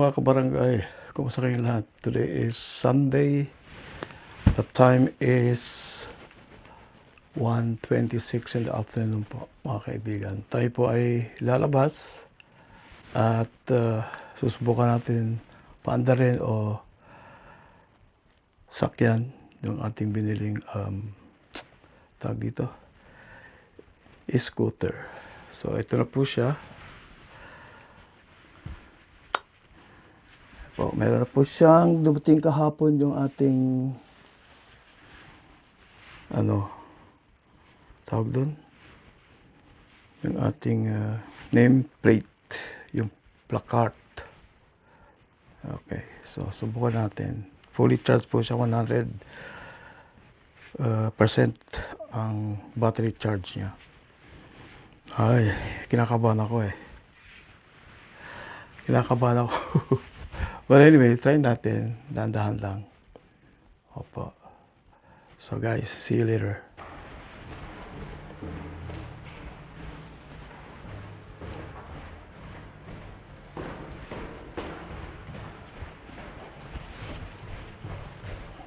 mga kabarangay, kumusta kayong lahat? Today is Sunday. The time is 1:26 in the afternoon po, mga kaibigan. Tayo po ay lalabas at susubukan natin paandarin o sakyan yung ating biniling tawag dito, e-scooter. So ito na po siya. Meron na po siyang dumating kahapon yung ating tawag doon, yung ating name plate, yung placard. Okay, so subukan natin. Fully charged po siya, 100% ang battery charge niya. Ay, kinakabahan ako But anyway, try natin. Dahan-dahan lang. Opo. So guys, see you later.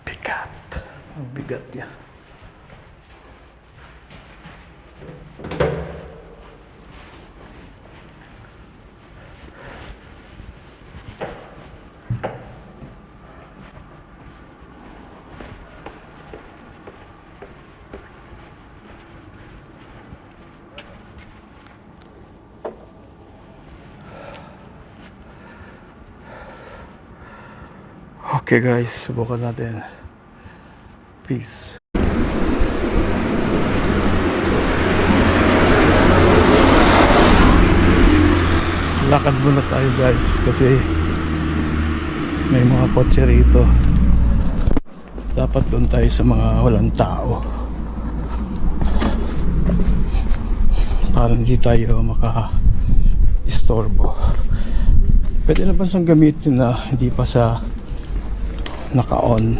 Bigat. Ang bigat niya. Okay guys, subukan natin. Peace. Lakad muna tayo guys kasi may mga kotse rito. Dapat doon tayo sa mga walang tao para hindi tayo maka-istorbo. Pwede na ba siyang gamitin na hindi pa sa naka-on?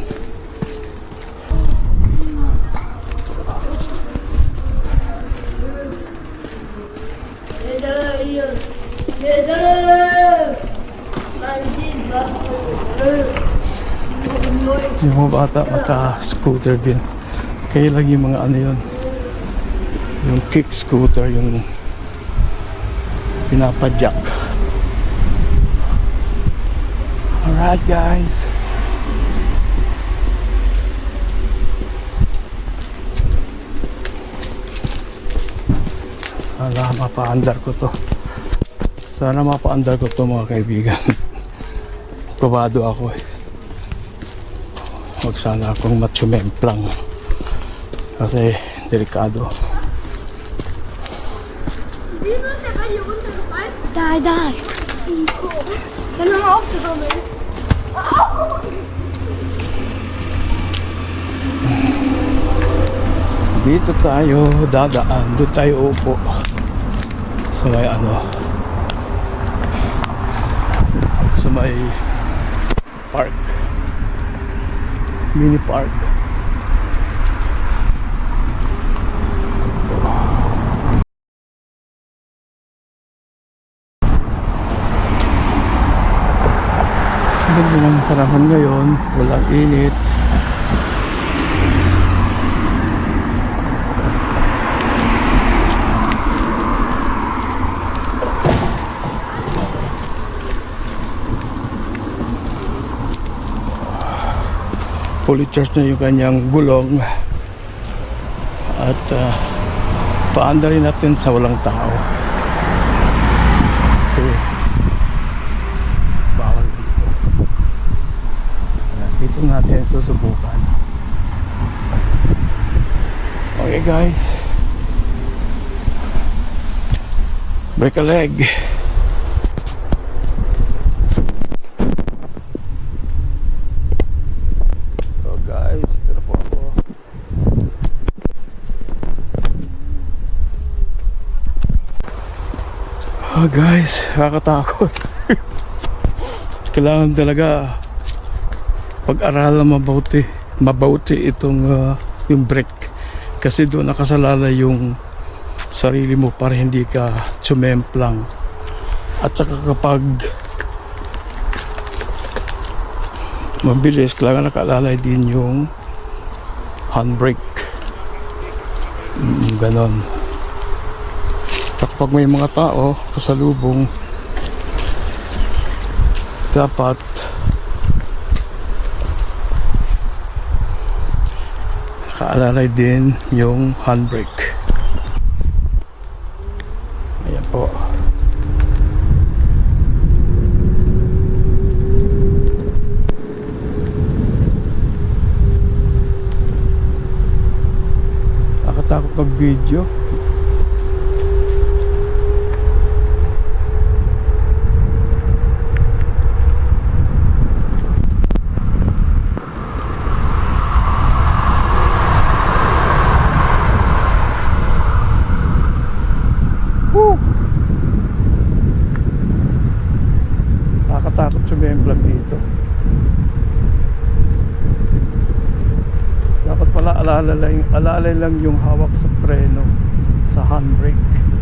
Yung mga bata maka-scooter din. Kaya lang yung mga yun, yung kick scooter, yung pinapadyak. Alright guys, mapaandar ko to. Sana mapaandar ko to mga kaibigan. Kabado ako Huwag sana akong matsumemplang kasi delikado. Daar. Kan we op te komen? Dito tayo dadaan, doon tayo upo sa may sa may park, mini park. Ganda ng panahon ngayon, walang init. Fully charged na yung kanyang gulong at paandarin natin sa walang tao kasi bawal dito. Dito natin susubukan. Okay guys, break a leg. Guys, nakakatakot. Kailangan talaga pag-aralan mabuti itong yung brake kasi doon nakasalalay yung sarili mo para hindi ka tsumemplang. At saka kapag mabilis, kailangan nakaalalay din yung handbrake. Ganon. Kapag may mga tao kasalubong, dapat nakaalalay din yung handbrake. Ayan po. Nakatakot mag-video. Nakakatakot sumemplang dito. Dapat pala alalay lang yung hawak sa preno, sa handbrake,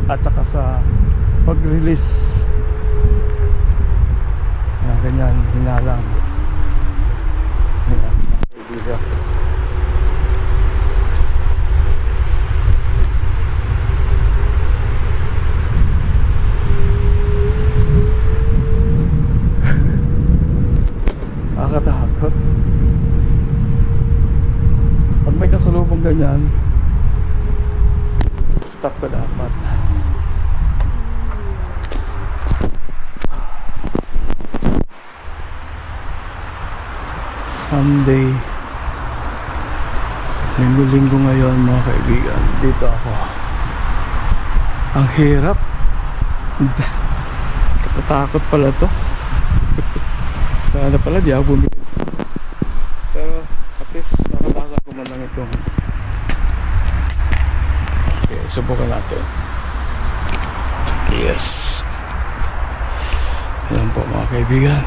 at saka sa pag-release. Yan, ganyan, hinalang. Yan, mga kaibigan. Nakakatakot. Pag may kasalubong ganyan, stop ka dapat. Sunday, linggo-linggo ngayon mga kaibigan. Dito ako. Ang hirap. Kakatakot pala to. Sana pala di ako bumili. Pero at least nakatasan ko man lang itong. Okay, subukan natin. Yes. Ayan po mga kaibigan.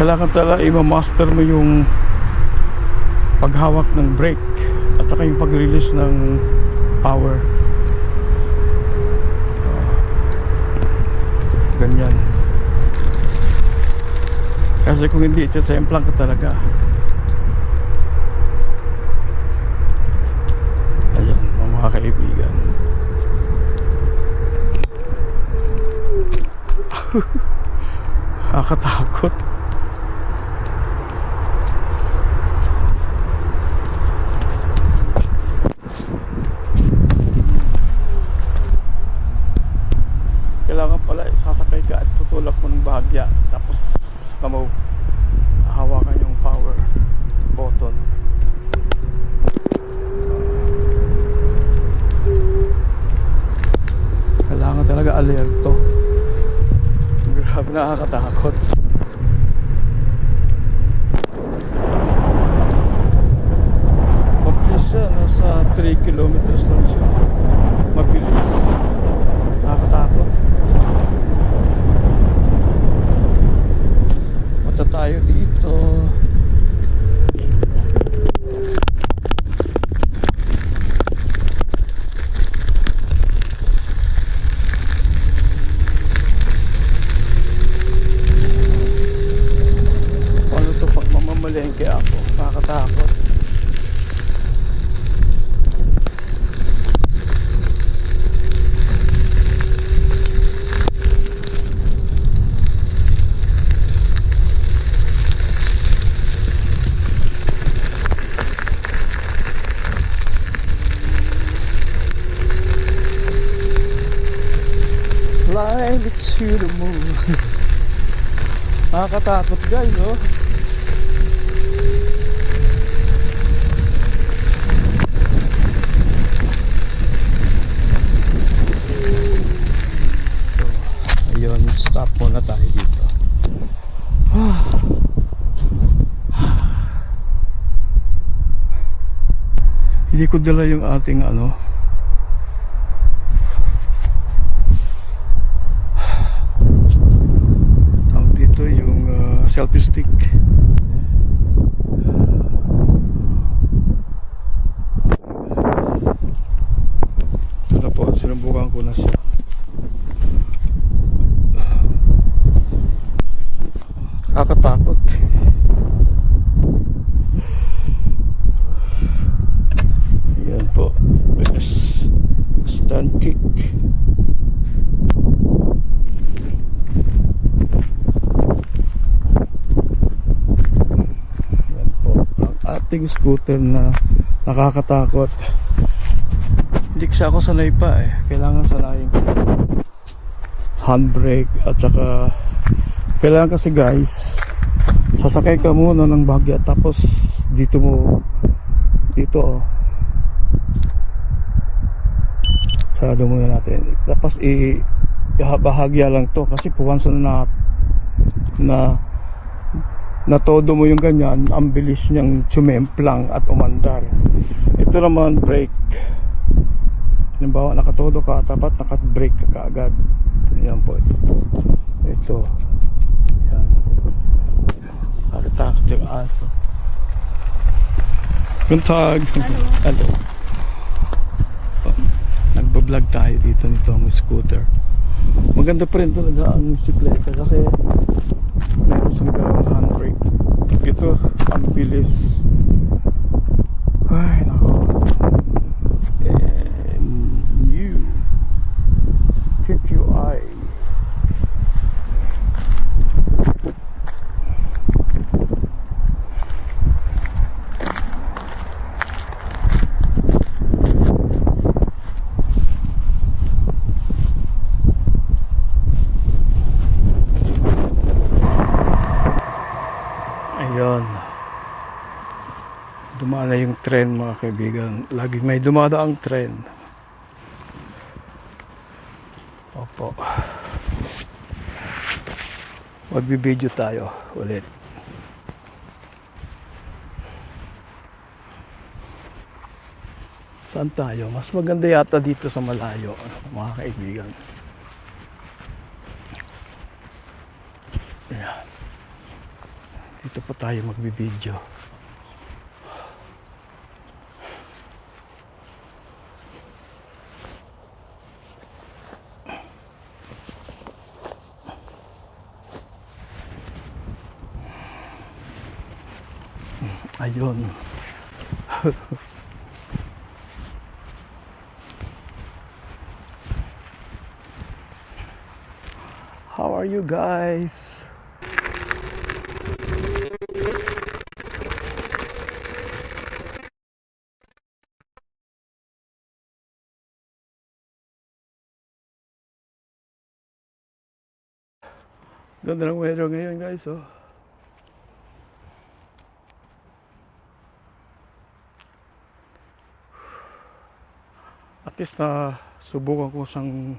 Kailangan talaga i-master mo yung paghawak ng brake at saka yung pag-release ng power. Ganyan. Kasi kung hindi, semplang ka talaga. Ayan, mga kaibigan. Nakakatakot. Kailangan pala sasakay ka at tutulak mo ng bahagya, tapos saka mo hawakan yung power button. Kailangan talaga alerto. Grabe, nakakatakot. Mabilis siya, nasa 3 kilometers lang siya. Mabilis. Nakakatakot. Punta tayo dito. Paano ito pag mamamalengke ako? Nakakatakot. Fly me to the moon. Nakakatakot guys, oh. So, ayun, stop muna tayo dito. Hindi ko dala yung ating ano, selfie stick. Ito na po, Kakatakot. Ayan po. Stand kick. Ayan po. Ang ating scooter na nakakatakot. Hindi kasi ako sanay pa eh. Kailangan sanayin ko. Handbrake at saka kailangan kasi guys, sasakay ka muna ng bahagya tapos dito oh, sarado muna natin tapos bahagya lang to kasi once na todo mo yung ganyan, ang bilis niyang tsumemplang at umandar. Ito naman brake, halimbawa nakatodo ka, dapat naka-brake ka kaagad. Ayan po ito. Ayan. Nakatakot yung aso. Good tag. Hello. Nagbablog tayo dito nitong scooter. Maganda pa rin talaga ang bisikleta kasi meron siyang dalawang handbrake. Ito, ang bilis. Ay, nako. And you keep your eye. Ayun. Dumala yung tren mga kaibigan. Lagi may dumadaang tren. Opo. Magbibideo tayo ulit. Saan tayo? Mas maganda yata dito sa malayo, mga kaibigan. Ayan. Dito pa tayo magbibideo. Ayun. How are you guys? Ganda ng weather ngayon guys, oh. At least na subukan ko sang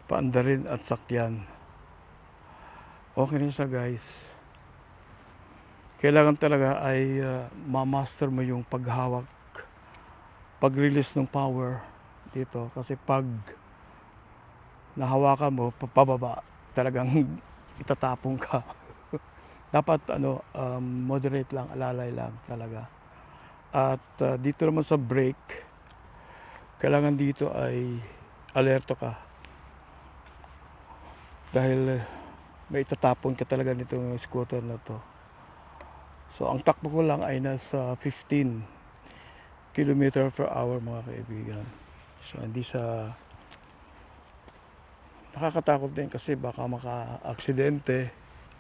paandarin at sakyan. Okay rin siya guys. Kailangan talaga ay ma-master mo yung paghawak, pag-release ng power dito. Kasi pag nahawakan mo, pababa, talagang itatapong ka. Dapat moderate lang, alalay lang talaga. At dito naman sa brake, kailangan dito ay alerto ka. Dahil may itatapon ka talaga nitong scooter na to. So ang takbo ko lang ay nasa 15 km/h mga kaibigan. So hindi sa nakakatakot din kasi baka maka-aksidente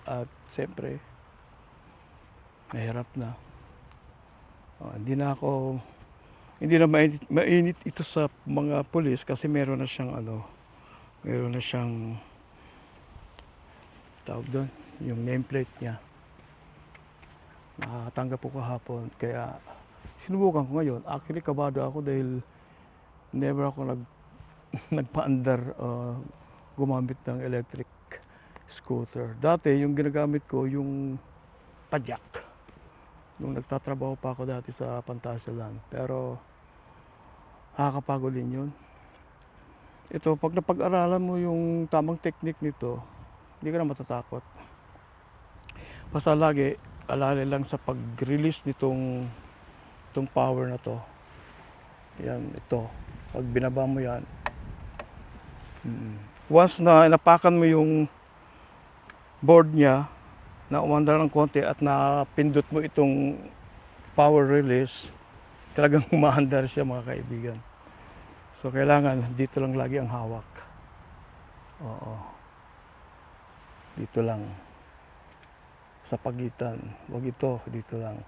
at siyempre mahirap na. Hindi na mainit ito sa mga pulis kasi meron na siyang tawag doon, yung nameplate niya. Nakatanggap ko kahapon kaya sinubukan ko ngayon. Actually kabado ako dahil never ako nagpaandar gumamit ng electric scooter. Dati yung ginagamit ko yung padyak nung nagtatrabaho pa ako dati sa Pantasalan, pero nakakapagod din yun. Ito, pag napag-aralan mo yung tamang technique nito, hindi ka na matatakot. Basta lagi alala lang sa pag-release nitong power na to. Yan, ito. Pag binaba mo yan, once na inapakan mo yung board niya, na umandar ng konti at napindot mo itong power release, talagang umaandar siya mga kaibigan. So kailangan dito lang lagi ang hawak. Oo. Dito lang. Sa pagitan. Wag ito, dito lang.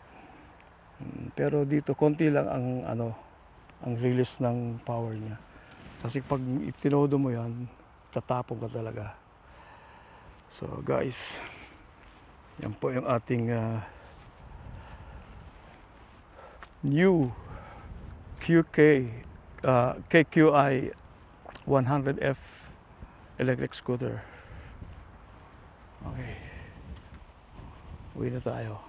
Pero dito konti lang ang release ng power niya. Kasi pag itinodo mo yan, tatapon ka talaga. So guys, yan po yung ating new KQI 100F electric scooter. Okay, uwi na tayo.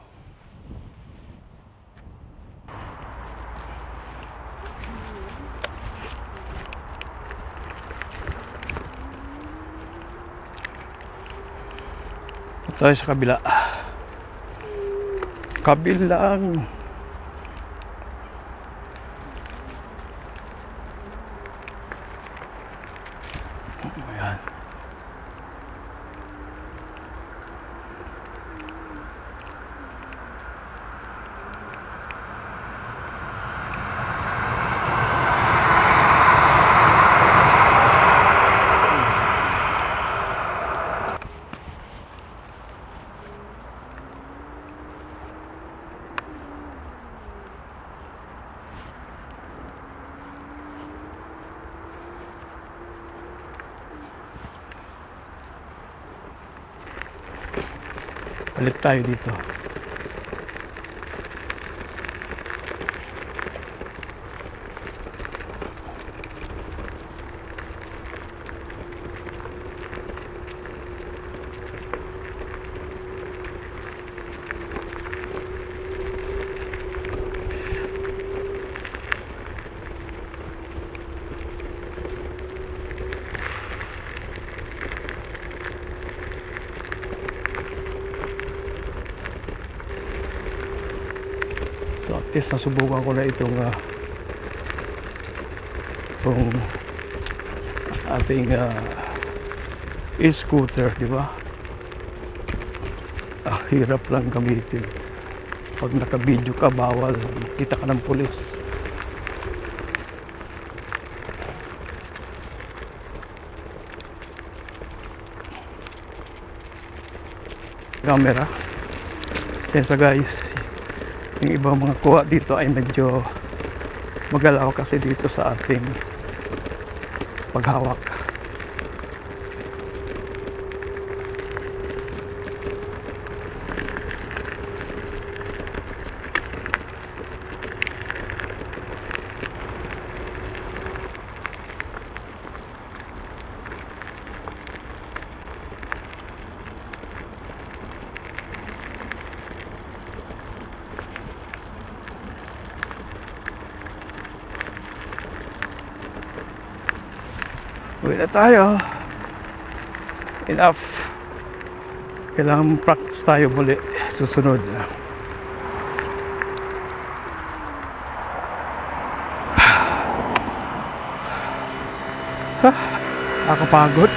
Tayo sa kabila. Kabilang. Ayan. Balik tayo dito. So at least nasubukan ko na itong ating e-scooter, di ba? Hirap lang gamitin. Pag naka-video ka, bawal. Kita ka ng pulis. Camera. Sensa guys. Yung ibang mga kuha dito ay medyo magalaw kasi dito sa ating paghawak. Uwi na tayo. Enough. Kailangan practice tayo muli susunod. Nakakapagod.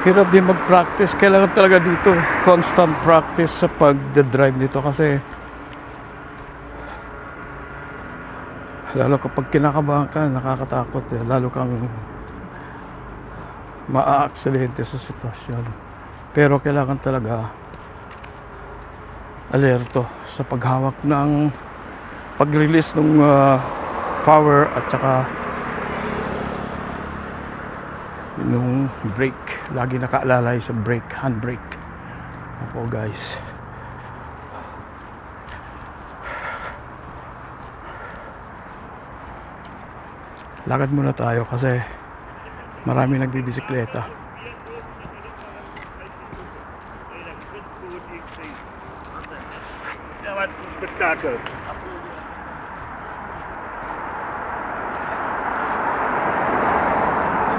Hirap din mag-practice. Kailangan talaga dito constant practice sa pag-drive dito kasi lalo kapag kinakabahan ka, nakakatakot eh. Lalo kang maa-aksidente sa sitwasyon. Pero kailangan talaga alerto sa paghawak ng pag-release ng power at saka yung brake, lagi nakaalalay sa brake, handbrake. Ako guys, lakad muna tayo kasi marami nagbibisikleta.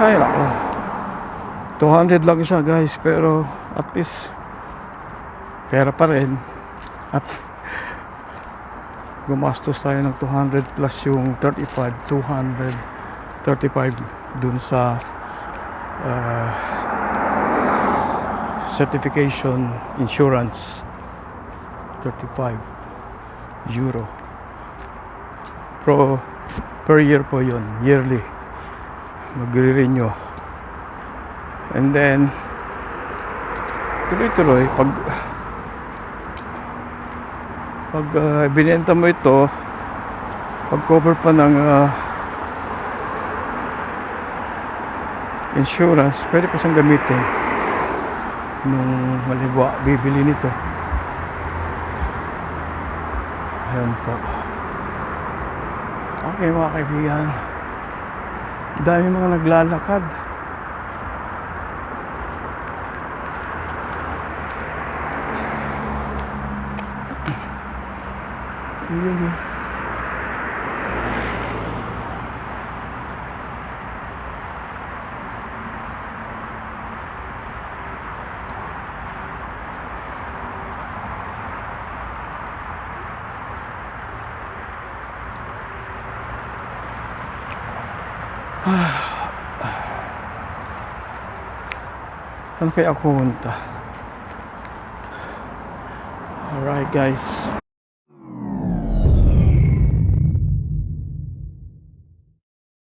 Ay nako, 200 lang siya guys, pero at least pera pa rin at gumastos tayo ng 200 plus yung 35, 235 dun sa certification insurance, 35 euro per year po yun, yearly magre-renew. And then tuloy-tuloy pag binenta mo ito, pag cover pa ng insurance, pwede pa siyang gamitin nung halimbawa bibili nito. Ayan po. Okay mga kaibigan, dami mga naglalakad. Yun. Saan kaya ako punta? Alright guys.